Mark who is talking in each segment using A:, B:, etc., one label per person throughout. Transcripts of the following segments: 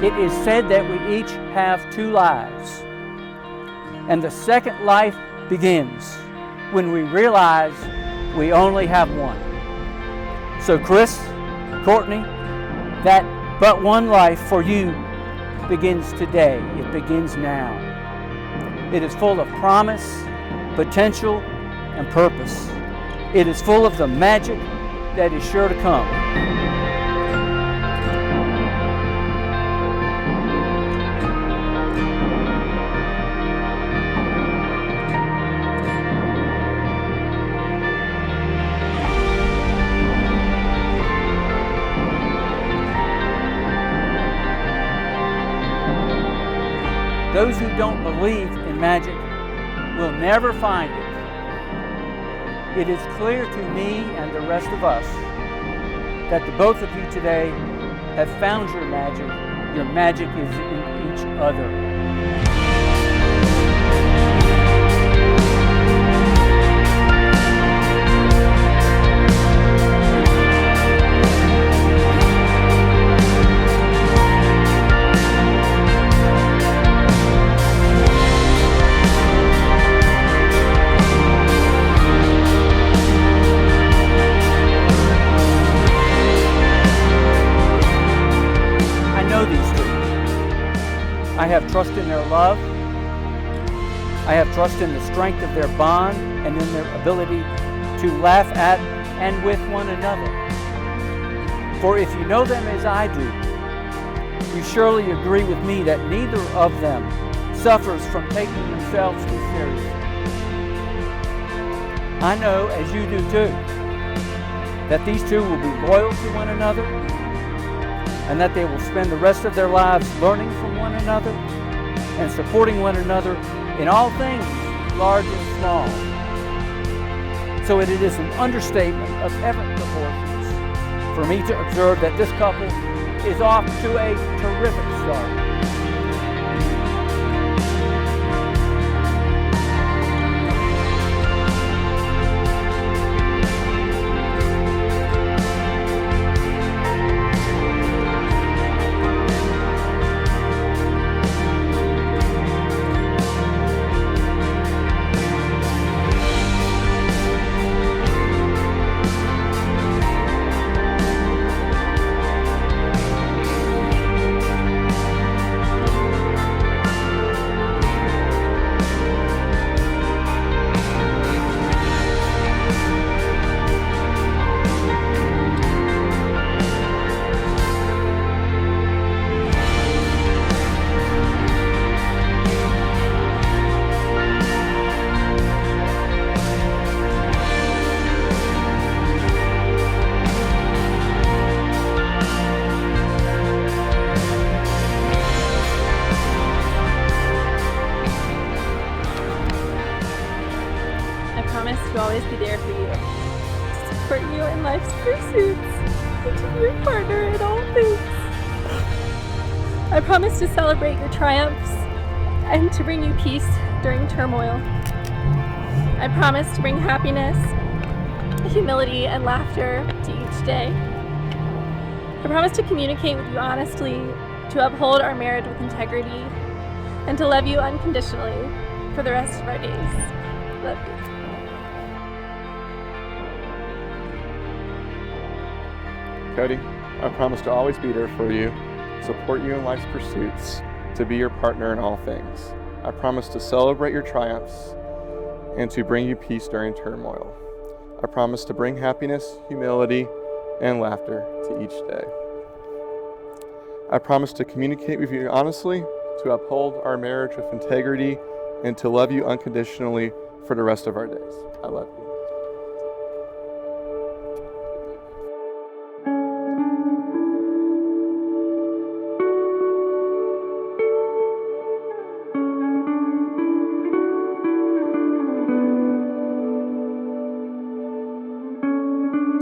A: It is said that we each have two lives, and the second life begins when we realize we only have one. So Chris, Courtney, that but one life for you begins today. It begins now. It is full of promise, potential, and purpose. It is full of the magic that is sure to come. Those who don't believe in magic will never find it. It is clear to me and the rest of us that the both of you today have found your magic. Your magic is in each other. I have trust in their love. I have trust in the strength of their bond and in their ability to laugh at and with one another. For if you know them as I do, you surely agree with me that neither of them suffers from taking themselves too seriously. I know, as you do too, that these two will be loyal to one another and that they will spend the rest of their lives learning from one another and supporting one another in all things, large and small. So it is an understatement of epic proportions for me to observe that this couple is off to a terrific start.
B: To always be there for you, to support you in life's pursuits, and to be your partner in all things. I promise to celebrate your triumphs and to bring you peace during turmoil. I promise to bring happiness, humility, and laughter to each day. I promise to communicate with you honestly, to uphold our marriage with integrity, and to love you unconditionally for the rest of our days. Love you.
C: Cody, I promise to always be there for you, support you in life's pursuits, to be your partner in all things. I promise to celebrate your triumphs and to bring you peace during turmoil. I promise to bring happiness, humility, and laughter to each day. I promise to communicate with you honestly, to uphold our marriage with integrity, and to love you unconditionally for the rest of our days. I love you.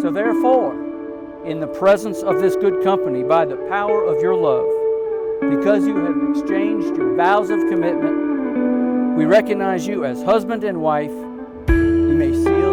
A: So therefore, in the presence of this good company, by the power of your love, because you have exchanged your vows of commitment, we recognize you as husband and wife. You may seal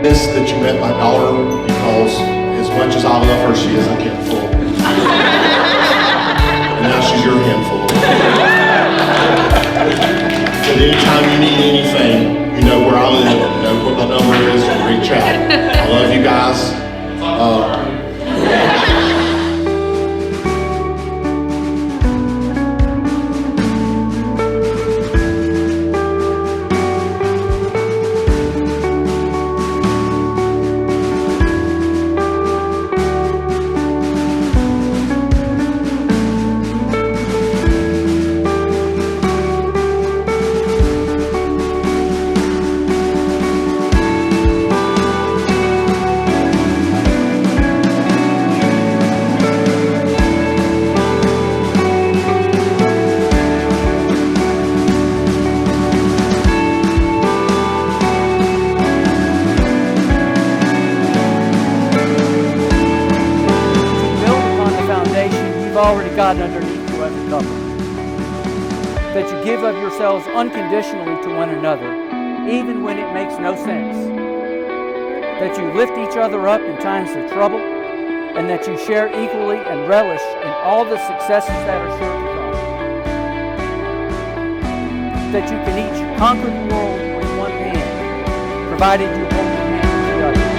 D: It's that you met my daughter, because as much as I love her, she is a handful. And now she's your handful. But anytime you need anything, you know where I live, you know what my number is, and reach out. I love you guys.
A: Already gotten underneath you as a couple. That you give of yourselves unconditionally to one another, even when it makes no sense. That you lift each other up in times of trouble, and that you share equally and relish in all the successes that are sure to come. That you can each conquer the world with one hand, provided you hold your hand together.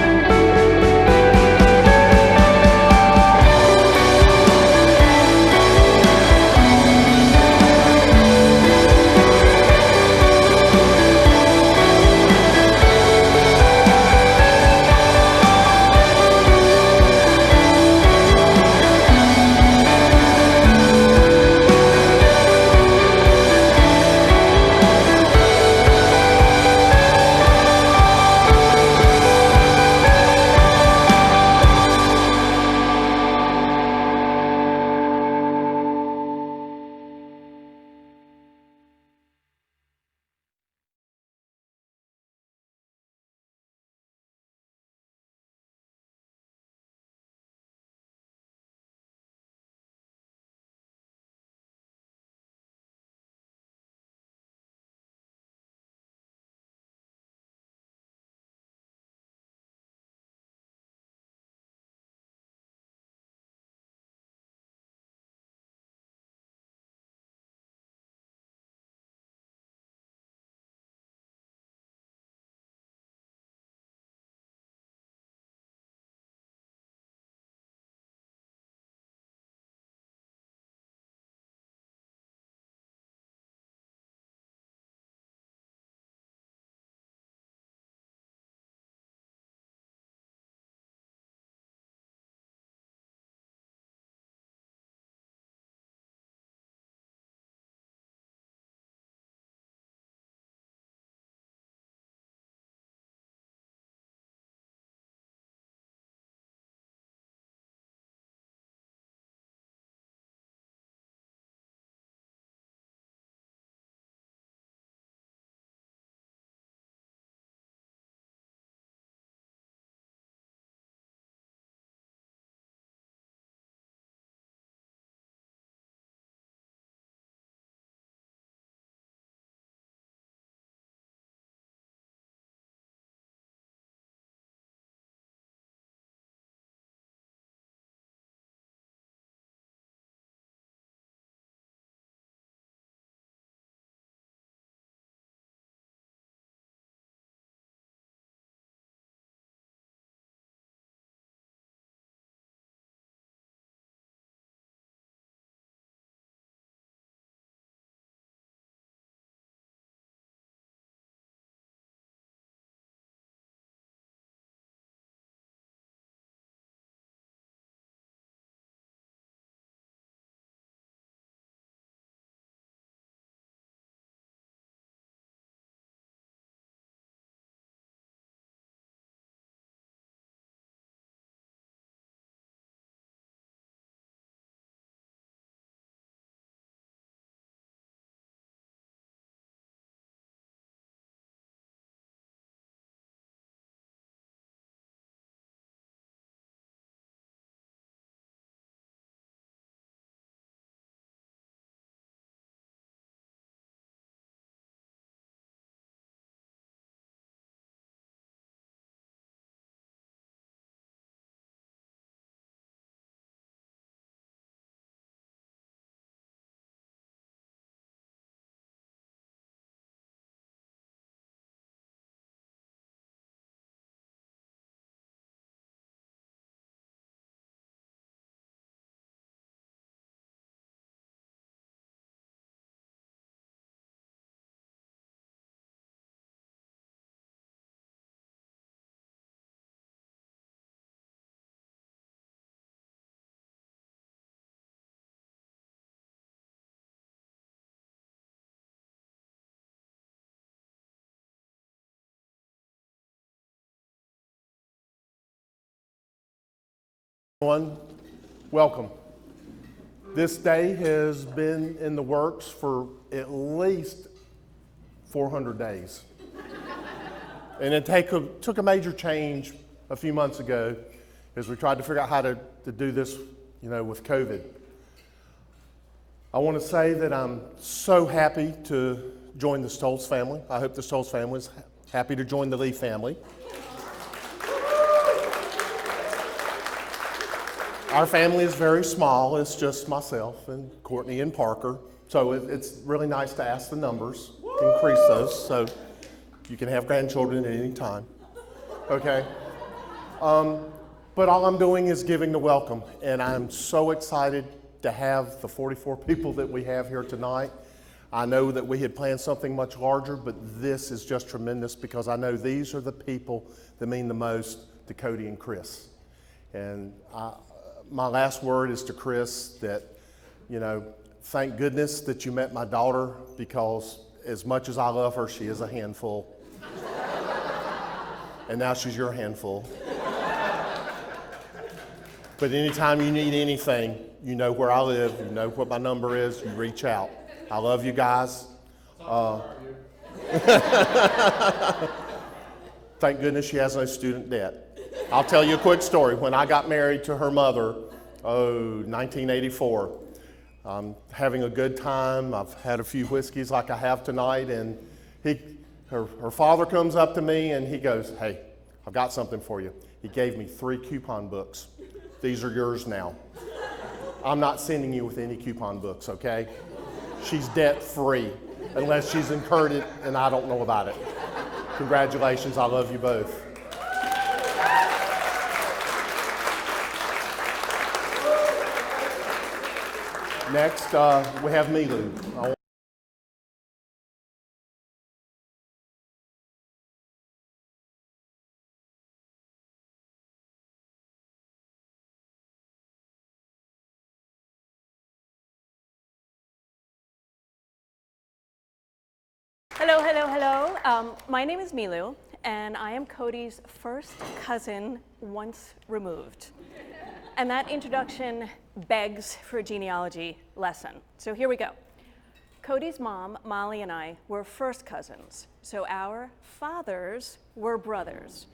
E: Everyone, welcome. This day has been in the works for at least 400 days. And it took a major change a few months ago as we tried to figure out how to do this, with COVID. I want to say that I'm so happy to join the Stoltz family. I hope the Stoltz family is happy to join the Lee family. Our family is very small. It's just myself and Courtney and Parker. So it's really nice to ask the numbers, increase those, so you can have grandchildren at any time, okay? But all I'm doing is giving the welcome, and I'm so excited to have the 44 people that we have here tonight. I know that we had planned something much larger, but this is just tremendous because I know these are the people that mean the most to Cody and Chris. And my last word is to Chris that, thank goodness that you met my daughter, because as much as I love her, she is a handful. And now she's your handful. But anytime you need anything, you know where I live, you know what my number is, you reach out. I love you guys. Thank goodness she has no student debt. I'll tell you a quick story. When I got married to her mother, 1984, I'm having a good time. I've had a few whiskeys like I have tonight, and her father comes up to me and he goes, "Hey, I've got something for you." He gave me 3 coupon books. "These are yours now. I'm not sending you with any coupon books, okay? She's debt-free, unless she's incurred it and I don't know about it. Congratulations, I love you both." Next, we have Milu.
F: Hello, hello, hello. My name is Milu, and I am Cody's first cousin once removed. And that introduction begs for a genealogy lesson. So here we go. Cody's mom, Molly, and I were first cousins. So our fathers were brothers.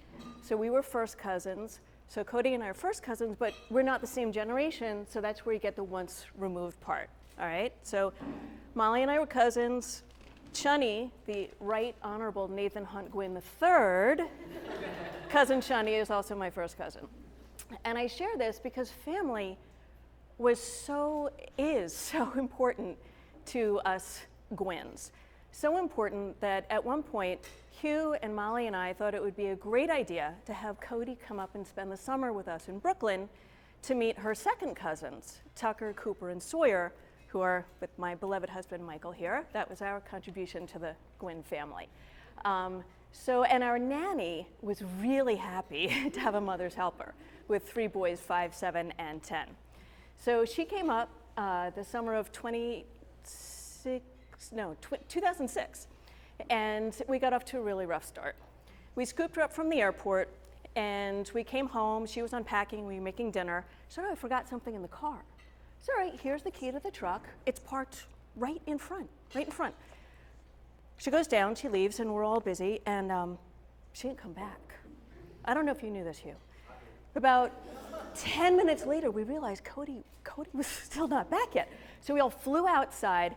F: So we were first cousins. So Cody and I are first cousins, but we're not the same generation, so that's where you get the once removed part, all right? So Molly and I were cousins. Chunny, the Right Honorable Nathan Hunt Gwynn III, cousin Chunny is also my first cousin. And I share this because family is so important to us Gwynns. So important that at one point, Hugh and Molly and I thought it would be a great idea to have Cody come up and spend the summer with us in Brooklyn to meet her second cousins, Tucker, Cooper, and Sawyer, who are with my beloved husband, Michael, here. That was our contribution to the Gwynn family. And our nanny was really happy to have a mother's helper with 3 boys, 5, 7, and 10. So she came up the summer of 2006, and we got off to a really rough start. We scooped her up from the airport, and we came home. She was unpacking, we were making dinner. She said, "Oh, I forgot something in the car." It's all right, here's the key to the truck. It's parked right in front. She goes down, she leaves, and we're all busy, and she didn't come back. I don't know if you knew this, Hugh. About 10 minutes later, we realized Cody was still not back yet. So we all flew outside,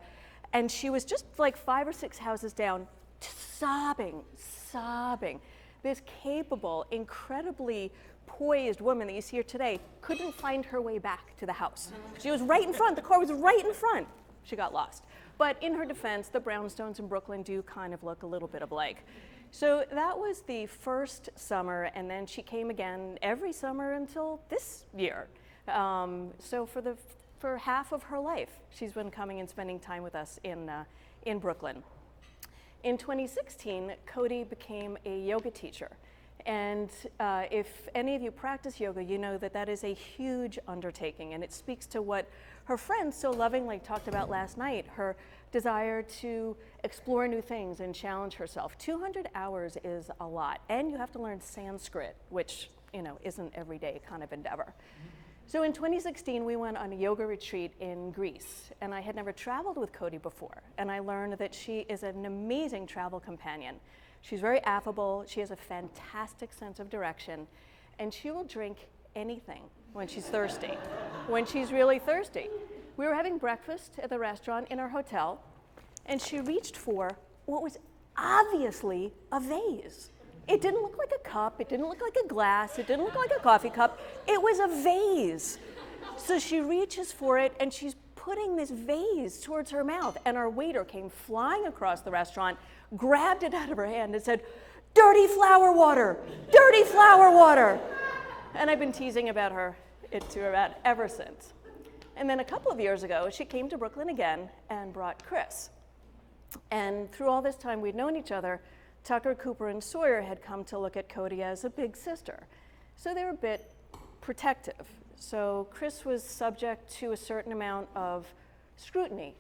F: and she was just like 5 or 6 houses down, sobbing. This capable, incredibly poised woman that you see here today couldn't find her way back to the house. She was right in front, the car was right in front. She got lost. But in her defense, the brownstones in Brooklyn do kind of look a little bit alike. So that was the first summer, and then she came again every summer until this year. So for half of her life, she's been coming and spending time with us in Brooklyn. In 2016, Cody became a yoga teacher. And if any of you practice yoga, you know that that is a huge undertaking, and it speaks to what her friends so lovingly talked about last night, her desire to explore new things and challenge herself. 200 hours is a lot, and you have to learn Sanskrit, which isn't everyday kind of endeavor. So in 2016, we went on a yoga retreat in Greece, and I had never traveled with Cody before, and I learned that she is an amazing travel companion. She's very affable, she has a fantastic sense of direction, and she will drink anything when she's thirsty, when she's really thirsty. We were having breakfast at the restaurant in our hotel, and she reached for what was obviously a vase. It didn't look like a cup, it didn't look like a glass, it didn't look like a coffee cup, it was a vase. So she reaches for it and she's putting this vase towards her mouth, and our waiter came flying across the restaurant, grabbed it out of her hand and said, "Dirty flower water, dirty flower water." And I've been teasing about it to her about ever since. And then a couple of years ago, she came to Brooklyn again and brought Chris. And through all this time we'd known each other, Tucker, Cooper, and Sawyer had come to look at Cody as a big sister. So they were a bit protective. So Chris was subject to a certain amount of scrutiny,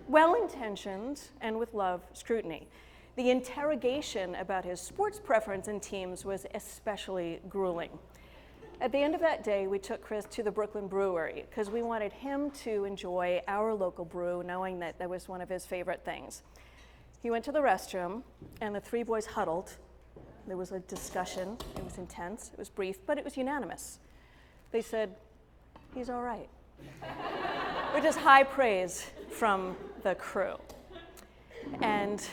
F: well-intentioned and with love scrutiny. The interrogation about his sports preference and teams was especially grueling. At the end of that day, we took Chris to the Brooklyn Brewery because we wanted him to enjoy our local brew, knowing that that was one of his favorite things. He went to the restroom, and the three boys huddled. There was a discussion. It was intense. It was brief, but it was unanimous. They said, "He's all right," which is high praise from the crew. And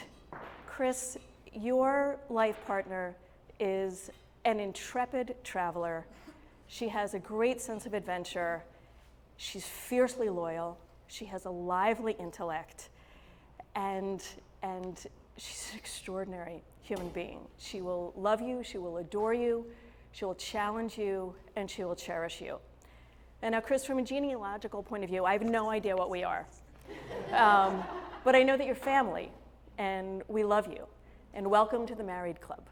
F: Chris, your life partner is an intrepid traveler. She has a great sense of adventure. She's fiercely loyal. She has a lively intellect. And she's an extraordinary human being. She will love you, she will adore you, she will challenge you, and she will cherish you. And now, Chris, from a genealogical point of view, I have no idea what we are. But I know that you're family, and we love you. And welcome to the Married Club.